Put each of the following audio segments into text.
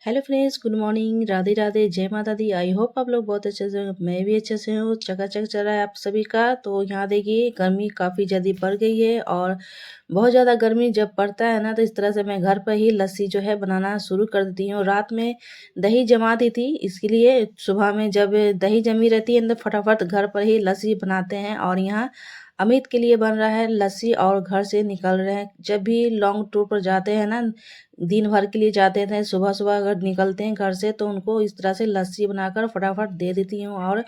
Hello friends, good morning, Radhe Radhe, जय माता दी। I hope आप लोग बहुत अच्छे से, मैं भी अच्छे से हूँ। चकाचक चल रहा है आप सभी का। तो यहाँ देखिए गर्मी काफ़ी ज़्यादा बढ़ गई है और बहुत ज़्यादा गर्मी जब पड़ता है ना, तो इस तरह से मैं घर पर ही लस्सी जो है बनाना शुरू कर देती हूँ। रात में दही जमा दी थी, इसके लिए सुबह में जब दही जमी रहती है तो फटाफट घर पर ही लस्सी बनाते हैं। और यहाँ अमित के लिए बन रहा है लस्सी और घर से निकल रहे हैं। जब भी लॉन्ग टूर पर जाते हैं ना, दिन भर के लिए जाते थे, सुबह सुबह अगर निकलते हैं घर से तो उनको इस तरह से लस्सी बनाकर फटाफट दे देती हूँ। और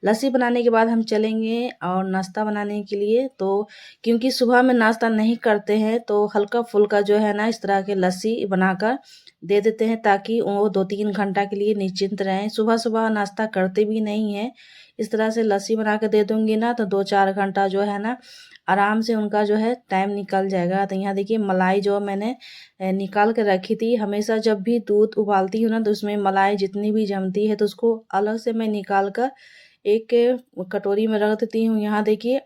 लस्सी बनाने के बाद हम चलेंगे और नाश्ता बनाने के लिए। तो क्योंकि सुबह में नाश्ता नहीं करते हैं तो हल्का फुल्का जो है ना, इस तरह के लस्सी बनाकर दे देते हैं ताकि वो 2-3 घंटा के लिए निश्चिंत रहें। सुबह सुबह नाश्ता करते भी नहीं हैं। इस तरह से लस्सी बना के दे दूँगी ना, तो 2-4 घंटा जो है ना, आराम से उनका जो है टाइम निकल जाएगा। तो यहाँ देखिए मलाई जो मैंने निकाल के रखी थी। हमेशा जब भी दूध उबालती हूँ ना, तो उसमें मलाई जितनी भी जमती है तो उसको अलग से मैं निकाल कर एक कटोरी में रख देती हूँ। यहाँ देखिए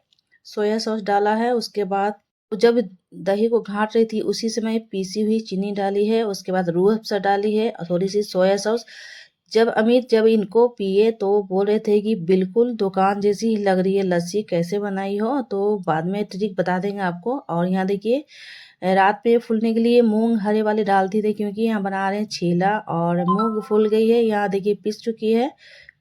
सोया सॉस डाला है। उसके बाद जब दही को घाट रही थी उसी समय पीसी हुई चीनी डाली है। उसके बाद रूह अफ़ज़ा डाली है और थोड़ी सी सोया सॉस। जब इनको पिए तो बोल रहे थे कि बिल्कुल दुकान जैसी ही लग रही है लस्सी, कैसे बनाई हो। तो बाद में ट्रिक बता देंगे आपको। और यहाँ देखिए रात पे फूलने के लिए मूंग हरे वाले डालती थी, क्योंकि यहाँ बना रहे हैं छीला और मूंग फूल गई है। यहाँ देखिए पिस चुकी है।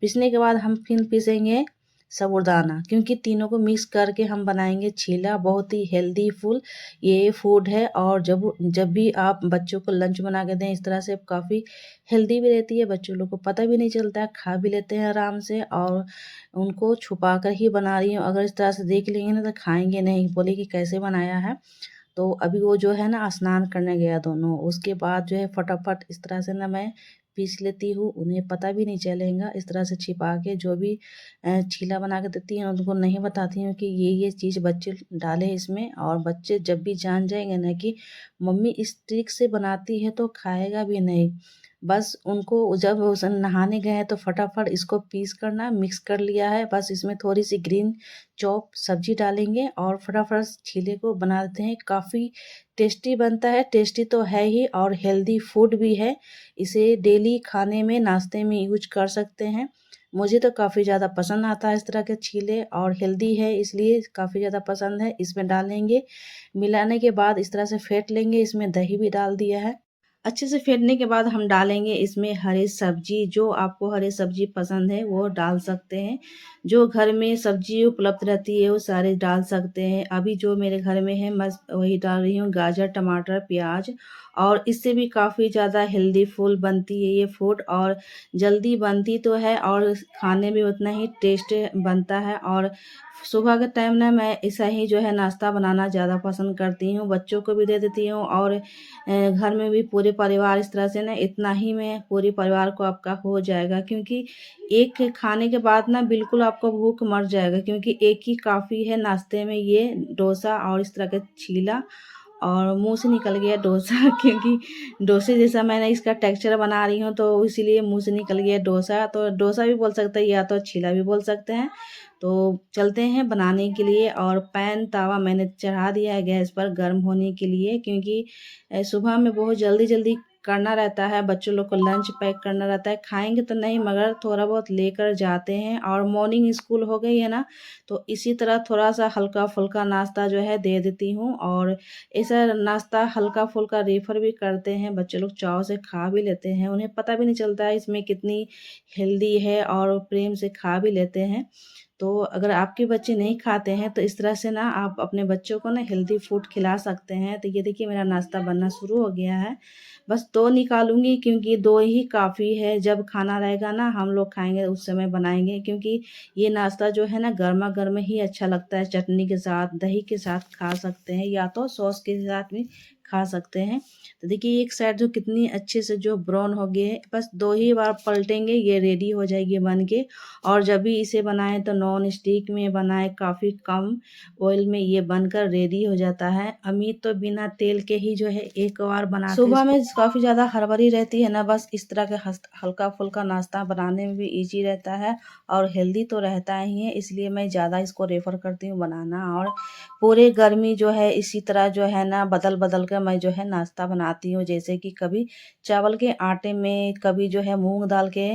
पिसने के बाद हम फिर पीसेंगे साबूदाना, क्योंकि तीनों को मिक्स करके हम बनाएंगे छीला। बहुत ही हेल्दी फूड ये फूड है। और जब जब भी आप बच्चों को लंच बना के दें इस तरह से, काफ़ी हेल्दी भी रहती है, बच्चों लोग को पता भी नहीं चलता है, खा भी लेते हैं आराम से। और उनको छुपा कर ही बना रही हूँ, अगर इस तरह से देख लेंगे ना तो खाएंगे नहीं, बोले कि कैसे बनाया है। तो अभी वो जो है ना स्नान करने गया दोनों, उसके बाद जो है फटाफट इस तरह से ना मैं पीस लेती हूँ। उन्हें पता भी नहीं चलेगा, इस तरह से छिपा के जो भी छीला बना के देती हैं उनको नहीं बताती हूँ कि ये चीज़ बच्चे डाले इसमें। और बच्चे जब भी जान जाएंगे ना कि मम्मी इस ट्रिक से बनाती है तो खाएगा भी नहीं। बस उनको जब उस नहाने गए हैं तो फटाफट इसको पीस करना मिक्स कर लिया है। बस इसमें थोड़ी सी ग्रीन चॉप सब्जी डालेंगे और फटाफट छीले को बना देते हैं। काफ़ी टेस्टी बनता है, टेस्टी तो है ही और हेल्दी फूड भी है। इसे डेली खाने में, नाश्ते में यूज कर सकते हैं। मुझे तो काफ़ी ज़्यादा पसंद आता है इस तरह के छीले, और हेल्दी है इसलिए काफ़ी ज़्यादा पसंद है। इसमें डालेंगे, मिलाने के बाद इस तरह से फेंट लेंगे। इसमें दही भी डाल दिया है। अच्छे से फेंटने के बाद हम डालेंगे इसमें हरी सब्जी। जो आपको हरी सब्जी पसंद है वो डाल सकते हैं। जो घर में सब्जी उपलब्ध रहती है वो सारे डाल सकते हैं। अभी जो मेरे घर में है मैं वही डाल रही हूँ, गाजर, टमाटर, प्याज। और इससे भी काफ़ी ज़्यादा हेल्दी फूड बनती है ये फूड, और जल्दी बनती तो है और खाने में उतना ही टेस्ट बनता है। और सुबह के टाइम ना मैं ऐसा ही जो है नाश्ता बनाना ज़्यादा पसंद करती हूँ, बच्चों को भी दे देती हूँ और घर में भी पूरे परिवार, इस तरह से ना इतना ही में पूरे परिवार को आपका हो जाएगा। क्योंकि एक खाने के बाद ना बिल्कुल आपको भूख मर जाएगा, क्योंकि एक ही काफ़ी है नाश्ते में, ये डोसा और इस तरह का छीला। और मुंह से निकल गया डोसा क्योंकि डोसे जैसा मैंने इसका टेक्सचर बना रही हूँ तो इसीलिए मुंह से निकल गया डोसा। तो डोसा भी बोल सकते हैं या तो छीला भी बोल सकते हैं। तो चलते हैं बनाने के लिए। और पैन तवा मैंने चढ़ा दिया है गैस पर गर्म होने के लिए, क्योंकि सुबह में बहुत जल्दी जल्दी करना रहता है, बच्चों लोग को लंच पैक करना रहता है। खाएंगे तो नहीं मगर थोड़ा बहुत लेकर जाते हैं, और मॉर्निंग स्कूल हो गई है ना, तो इसी तरह थोड़ा सा हल्का फुल्का नाश्ता जो है दे देती हूँ। और ऐसा नाश्ता हल्का फुल्का रेफर भी करते हैं, बच्चे लोग चाव से खा भी लेते हैं, उन्हें पता भी नहीं चलता है इसमें कितनी हेल्दी है, और प्रेम से खा भी लेते हैं। तो अगर आपके बच्चे नहीं खाते हैं तो इस तरह से ना आप अपने बच्चों को ना हेल्दी फूड खिला सकते हैं। तो ये देखिए मेरा नाश्ता बनना शुरू हो गया है। बस 2 निकालूंगी क्योंकि 2 ही काफ़ी है। जब खाना रहेगा ना हम लोग खाएंगे उस समय बनाएंगे, क्योंकि ये नाश्ता जो है ना गर्मा गर्म ही अच्छा लगता है। चटनी के साथ, दही के साथ खा सकते हैं या तो सॉस के साथ भी खा सकते हैं। तो देखिए एक साइड जो कितनी अच्छे से जो ब्राउन हो गए है, बस 2 ही बार पलटेंगे ये रेडी हो जाएगी बन के। और जब भी इसे बनाएं तो नॉन स्टिक में बनाएं, काफ़ी कम ऑयल में ये बनकर रेडी हो जाता है। अमित तो बिना तेल के ही जो है एक बार बना के, सुबह में काफ़ी ज़्यादा हड़बड़ी रहती है ना, बस इस तरह के हल्का फुल्का नाश्ता बनाने में भी इजी रहता है और हेल्दी तो रहता ही है, इसलिए मैं ज़्यादा इसको रेफ़र करती हूँ बनाना। और पूरे गर्मी जो है इसी तरह जो है ना बदल बदल कर का मैं जो है नाश्ता बनाती हूँ। जैसे कि कभी चावल के आटे में, कभी जो है मूँग दाल के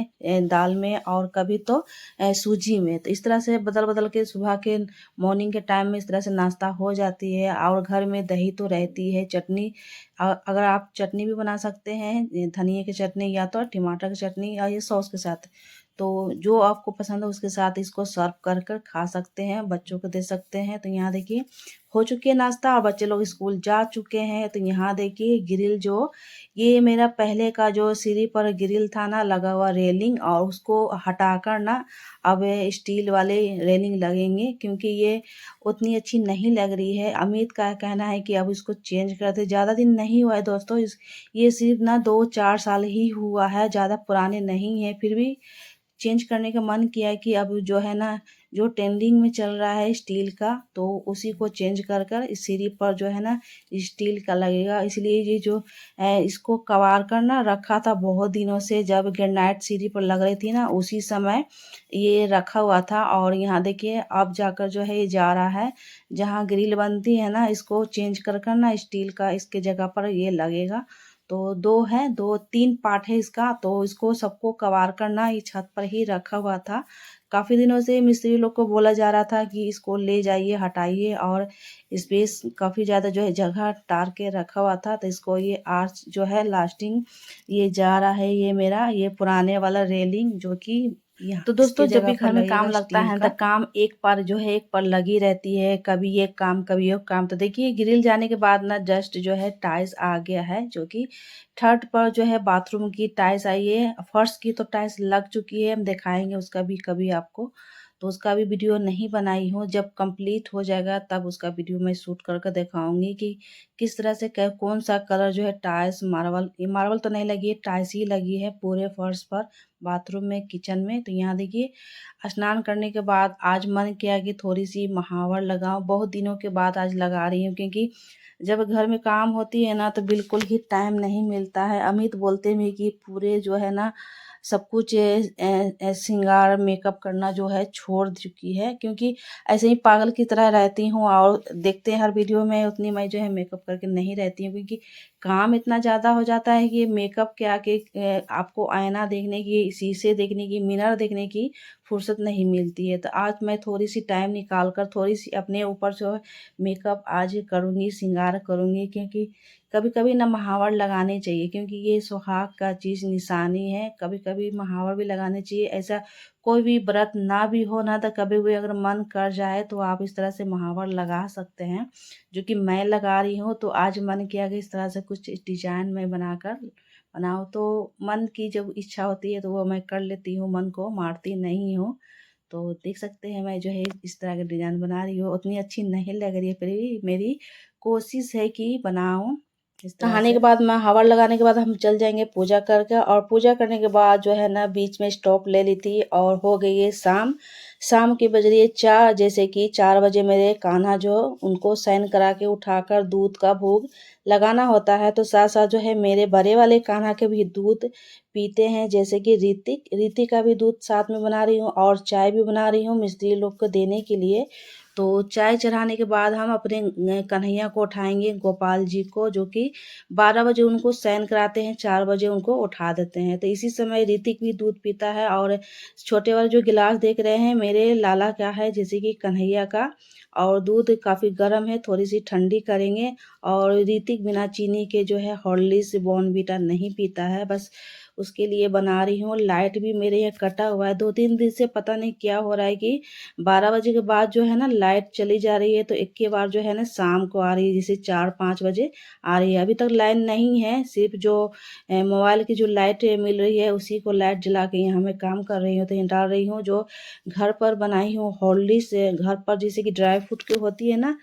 दाल में, और कभी तो सूजी में। तो इस तरह से बदल-बदल के सुबह के मॉर्निंग के टाइम में इस तरह से नाश्ता हो जाती है। और घर में दही तो रहती है, चटनी अगर आप चटनी भी बना सकते हैं, धनिये की चटनी या तो टमाटर की चटनी या ये सॉस के साथ। तो जो आपको पसंद है उसके साथ इसको सर्व कर कर खा सकते हैं, बच्चों को दे सकते हैं। तो यहाँ देखिए हो चुकी है नाश्ता और बच्चे लोग स्कूल जा चुके हैं। तो यहाँ देखिए ग्रिल जो ये मेरा पहले का जो सीढ़ी पर ग्रिल था ना लगा हुआ रेलिंग, और उसको हटाकर ना अब स्टील वाले रेलिंग लगेंगे, क्योंकि ये उतनी अच्छी नहीं लग रही है। अमित का कहना है कि अब इसको चेंज करते। ज़्यादा दिन नहीं हुआ है दोस्तों, ये सिर्फ ना 2-4 साल ही हुआ है, ज़्यादा पुराने नहीं है। फिर भी चेंज करने का मन किया कि अब जो है ना जो ट्रेंडिंग में चल रहा है स्टील का, तो उसी को चेंज कर कर इस सीढ़ी पर जो है ना स्टील का लगेगा। इसलिए ये जो इसको कबार कर ना रखा था बहुत दिनों से, जब ग्रेनाइट सीढ़ी पर लग रही थी ना उसी समय ये रखा हुआ था। और यहाँ देखिए अब जाकर जो है ये जा रहा है, जहाँ ग्रिल बनती है ना इसको चेंज कर कर ना स्टील का इसके जगह पर ये लगेगा। तो 2 है, 2-3 पार्ट है इसका। तो इसको सबको कबार कर ना ये छत पर ही रखा हुआ था। काफ़ी दिनों से मिस्त्री लोग को बोला जा रहा था कि इसको ले जाइए, हटाइए, और स्पेस काफ़ी ज़्यादा जो है जगह टार के रखा हुआ था। तो इसको ये आर्च जो है लास्टिंग ये जा रहा है, ये मेरा ये पुराने वाला रेलिंग जो कि यहाँ तो दोस्तों इसके जब भी जगह पर घर में काम लगेगा लगता स्टील है का। तो काम एक पर जो है एक पर लगी रहती है, कभी एक काम कभी एक काम। तो देखिए ग्रिल जाने के बाद ना जस्ट जो है टाइल्स आ गया है, जो कि थर्ड पर जो है बाथरूम की टाइल्स आई है। फर्श की तो टाइल्स लग चुकी है, हम दिखाएंगे उसका भी कभी आपको। तो उसका भी वीडियो नहीं बनाई हूँ, जब कंप्लीट हो जाएगा तब उसका वीडियो मैं शूट करके दिखाऊंगी कि किस तरह से कौन सा कलर जो है टाइल्स मार्बल, ये मार्बल तो नहीं लगी है, टाइल्स ही लगी है पूरे फर्श पर, बाथरूम में, किचन में। तो यहाँ देखिए स्नान करने के बाद आज मन किया कि थोड़ी सी महावर लगाऊं। बहुत दिनों के बाद आज लगा रही हूँ, क्योंकि जब घर में काम होती है ना तो बिल्कुल ही टाइम नहीं मिलता है। अमित बोलते हैं कि पूरे जो है ना सब कुछ श्रृंगार मेकअप करना जो है छोड़ चुकी है, क्योंकि ऐसे ही पागल की तरह रहती हूँ। और देखते हैं हर वीडियो में उतनी मैं जो है मेकअप करके नहीं रहती हूँ, क्योंकि काम इतना ज़्यादा हो जाता है कि मेकअप के आके आपको आईना देखने की, शीशे देखने की, मिरर देखने की फुर्सत नहीं मिलती है। तो आज मैं थोड़ी सी टाइम निकाल कर थोड़ी सी अपने ऊपर जो है मेकअप आज करूँगी, श्रृंगार करूँगी, क्योंकि कभी कभी ना महावर लगाने चाहिए, क्योंकि ये सुहाग का चीज़ निशानी है। कभी कभी महावर भी लगाने चाहिए। ऐसा कोई भी व्रत ना भी हो ना, तो कभी भी अगर मन कर जाए तो आप इस तरह से महावर लगा सकते हैं, जो कि मैं लगा रही हूँ। तो आज मन किया कि इस तरह से कुछ डिजाइन में बनाकर बनाओ। तो मन की जब इच्छा होती है तो वो मैं कर लेती हूँ, मन को मारती नहीं हूँ। तो देख सकते हैं मैं जो है इस तरह के डिजाइन बना रही हूँ। उतनी अच्छी नहीं लग रही है, फिर भी मेरी कोशिश है कि बनाऊं इस तरह नहाने के से बाद, मैं हवन लगाने के बाद हम चल जाएंगे पूजा करके। और पूजा करने के बाद जो है ना बीच में स्टॉप ले ली थी, और हो गई है शाम। शाम की बज रही है 4। जैसे कि 4 बजे मेरे कान्हा जो उनको सैन करा के उठाकर दूध का भोग लगाना होता है। तो साथ साथ जो है मेरे बड़े वाले कान्हा के भी दूध पीते हैं, जैसे कि ऋतिक ऋतिक का भी दूध साथ में बना रही हूँ, और चाय भी बना रही हूँ मिस्त्री लोग को देने के लिए। तो चाय चढ़ाने के बाद हम अपने कन्हैया को उठाएंगे, गोपाल जी को, जो कि 12 बजे उनको शयन कराते हैं, 4 बजे उनको उठा देते हैं। तो इसी समय ऋतिक भी दूध पीता है। और छोटे वाले जो गिलास देख रहे हैं मेरे लाला का है, जैसे कि कन्हैया का। और दूध काफ़ी गर्म है, थोड़ी सी ठंडी करेंगे। और ऋतिक बिना चीनी के जो है हॉर्लिक्स बॉर्नवीटा नहीं पीता है, बस उसके लिए बना रही हूँ। लाइट भी मेरे यहाँ कटा हुआ है 2-3 दिन से, पता नहीं क्या हो रहा है कि 12 बजे के बाद जो है ना लाइट चली जा रही है, तो एक के बार जो है ना शाम को आ रही है, जैसे 4-5 बजे आ रही है। अभी तक लाइन नहीं है, सिर्फ जो मोबाइल की जो लाइट मिल रही है उसी को लाइट जला के यहाँ मैं काम कर रही हूँ। तो डाल रही हूँ जो घर पर बनाई हूँ हॉर्लिक्स, घर पर जैसे कि ड्राई फ्रूट की होती है ना,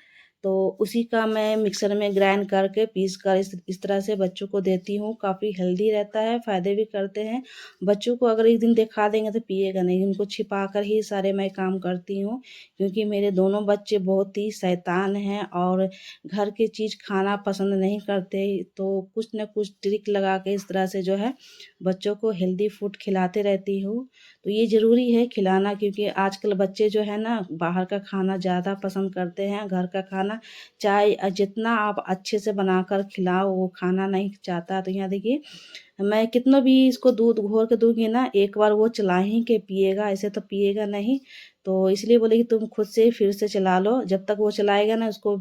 तो उसी का मैं मिक्सर में ग्राइंड करके पीस कर इस तरह से बच्चों को देती हूँ। काफ़ी हेल्दी रहता है, फ़ायदे भी करते हैं। बच्चों को अगर एक दिन दिखा देंगे तो पिएगा नहीं, उनको छिपा कर ही सारे मैं काम करती हूँ, क्योंकि मेरे दोनों बच्चे बहुत ही शैतान हैं और घर की चीज़ खाना पसंद नहीं करते। तो कुछ न कुछ ट्रिक लगा के इस तरह से जो है बच्चों को हेल्दी फूड खिलाते रहती हूँ। तो ये ज़रूरी है खिलाना, क्योंकि आजकल बच्चे जो है ना बाहर का खाना ज़्यादा पसंद करते हैं, घर का खाना ना चाय जितना आप अच्छे से बनाकर खिलाओ वो खाना नहीं चाहता। तो यहाँ देखिए मैं कितना भी इसको दूध घोर के दूँगी ना, एक बार वो चला ही के पिएगा, ऐसे तो पिएगा नहीं। तो इसलिए बोले कि तुम खुद से फिर से चला लो, जब तक वो चलाएगा ना उसको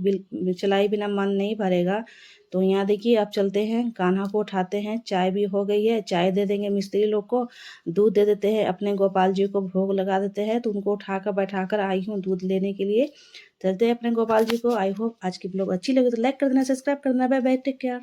चलाए बिना मन नहीं भरेगा। तो यहाँ देखिए अब चलते हैं, कान्हा को उठाते हैं, चाय भी हो गई है, चाय दे देंगे मिस्त्री लोग को, दूध दे देते हैं, अपने गोपाल जी को भोग लगा देते हैं। तो उनको उठाकर बैठाकर आई हूँ दूध लेने के लिए। चलते हैं अपने गोपाल जी को। आई होप आज की व्लॉग अच्छी लगी तो लाइक कर देना, सब्सक्राइब कर देना। Bye bye, take care.